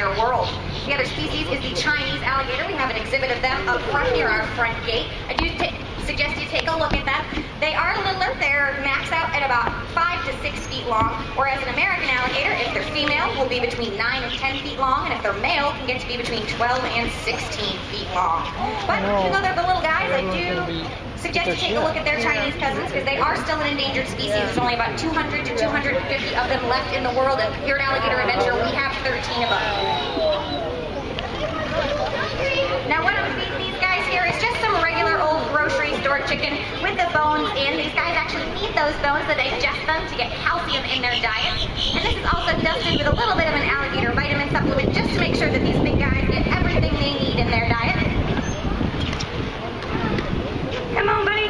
entire world. The other species is the Chinese alligator. We have an exhibit of them up front near our front gate. I do suggest you take a look at them. They are littler. They're max out at about 5 to 6 feet long, whereas an American alligator, if they're female, will be between 9 and 10 feet long, and if they're male, can get to be between 12 and 16 feet long. But even though they're the little guys, I do suggest you take a look at their Chinese cousins, because they are still an endangered species. There's only about 200 to 250 of them left in the world, and here at Alligator Adventure, we have 13 of them. Now, what I'm feeding these guys here is just some regular old grocery store chicken with the bones in. These guys actually need those bones to digest them to get calcium in their diet. And this is also dusted with a little bit of an alligator vitamin supplement just to make sure that these big guys get everything they need in their diet. Come on, buddy.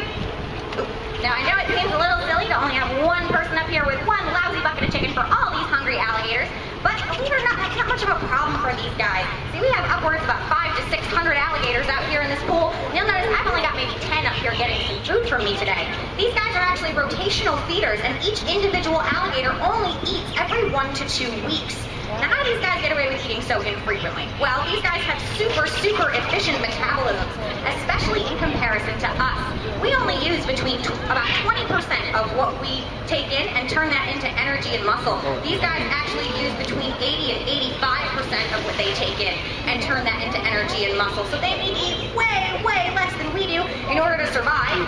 Now, I know it seems a little silly to only have one person up here with one lousy bucket of chicken for all these hungry alligators, but believe it or not, that's not much of a problem for these guys. See, we have upwards of about 500 to 600 alligators out here in this pool. You'll notice I've only got maybe 10 up here getting some food from me today. These guys are actually rotational feeders, and each individual alligator only eats every 1 to 2 weeks. Now, how do these guys get away with eating so infrequently? Well, these guys have super efficient metabolisms, especially in comparison to us. We only use between about 20% of what we take in and turn that into energy and muscle. These guys actually use between 80 and 85% of what they take in and turn that into energy and muscle. So they need to eat way less than we do in order to survive.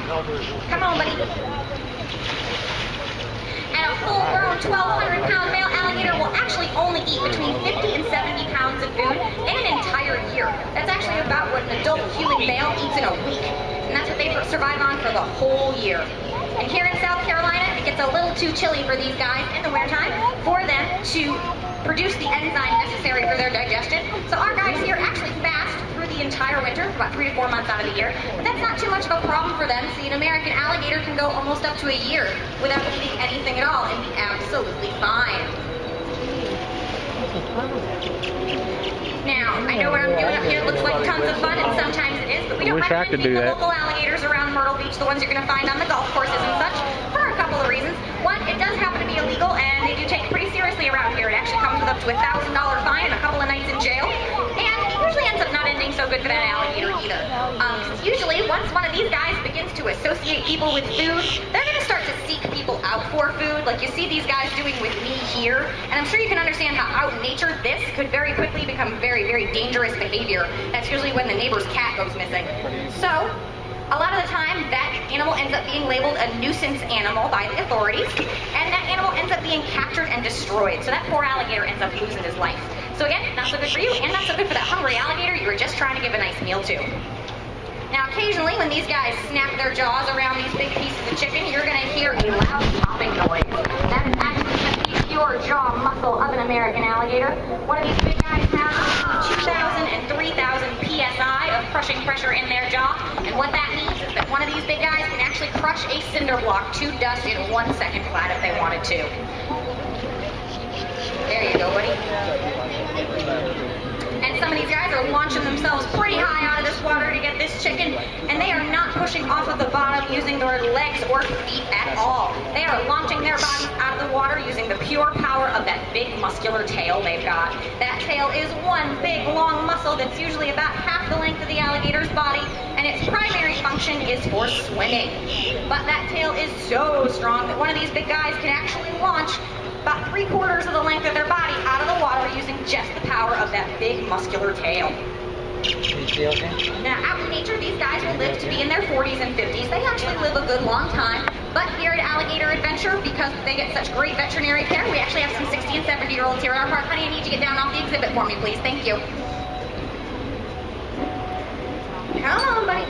Come on, buddy. And a full-grown 1,200-pound male alligator will actually only eat between 50 and 70 pounds of food in an entire year. That's actually about what an adult human male eats in a week. And that's what they survive on for the whole year. And here in South Carolina, it gets a little too chilly for these guys in the wintertime for them to produce the enzyme necessary for their digestion. So our guys here actually fast through the entire winter, about 3 to 4 months out of the year. But that's not too much of a problem for them. See, an American alligator can go almost up to a year without eating anything at all and be absolutely fine. Now, I know what I'm doing up here looks like tons of fun, and sometimes it is, but we don't recommend feeding the local alligators around Myrtle Beach, the ones you're going to find on the golf courses and such, for a couple of reasons. One, it does happen to be illegal, and they do take it pretty seriously around here. It actually comes with up to a $1,000 fine and a couple of nights in jail, and it usually ends up not ending so good for that alligator either. Usually, once one of these guys begins to associate people with food, they're going to start to seek people out for food, like you see these guys doing with me here, and I'm sure you can understand how out in nature this could very quickly become very dangerous behavior. That's usually when the neighbor's cat goes missing. So, a lot of the time, that animal ends up being labeled a nuisance animal by the authorities, and that animal ends up being captured and destroyed. So that poor alligator ends up losing his life. So again, not so good for you, and not so good for that hungry alligator you were just trying to give a nice meal to. Now, occasionally, when these guys snap their jaws around these big pieces of chicken, you're going to hear a loud popping noise. That is actually the pure jaw muscle of an American alligator. One of these big guys has 2,000 and 3,000 psi of crushing pressure in their jaw, and what that means is that one of these big guys can actually crush a cinder block to dust in 1 second flat if they wanted to. There you go, buddy. And some of these guys are launching themselves pretty high out of this water to get this chicken, and they are not pushing off of the bottom using their legs or feet at all. They are launching their bodies out of the water using the pure power of that big muscular tail they've got. That tail is one big long muscle that's usually about half the length of the alligator's body, and its primary function is for swimming. But that tail is so strong that one of these big guys can actually launch about 3/4 of the length of their body out of the water using just the power of that big muscular tail. Now, out in nature, these guys will live to be in their 40s and 50s. They actually live a good long time. But here at Alligator Adventure, because they get such great veterinary care, we actually have some 60 and 70-year-olds here in our park. Honey, I need you to get down off the exhibit for me, please. Thank you. Come on, buddy.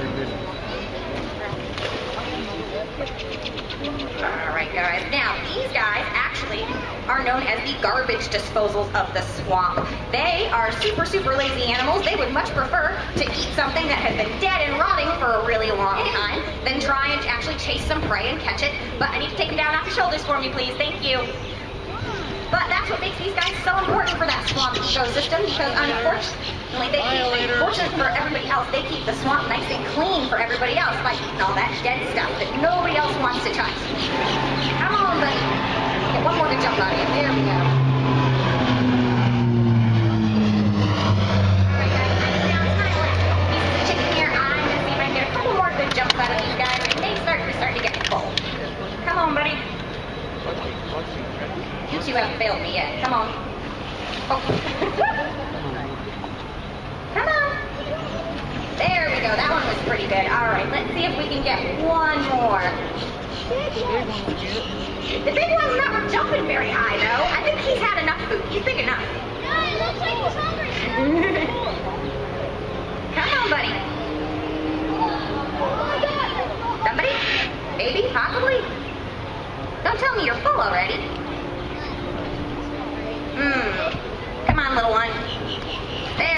Alright guys, now these guys actually are known as the garbage disposals of the swamp. They are super lazy animals. They would much prefer to eat something that has been dead and rotting for a really long time than try and actually chase some prey and catch it. But I need to take them down off the shoulders for me, please. Thank you. But that's what makes these guys so important for that swamp ecosystem, because unfortunately, fortunately for everybody else, they keep the swamp nice and clean for everybody else by eating all that dead stuff that nobody else wants to touch. Come on, buddy. Get one more good jump out of you. There we go. it yet. Come on. Oh. Come on. There we go. That one was pretty good. All right, let's see if we can get one more. The big one's not jumping very high, though. I think he's had enough food. He's big enough. No, it looks like he's hungry. Come on, buddy. Oh my God. Somebody? Maybe? Possibly? Don't tell me you're full already. Come on, little one. There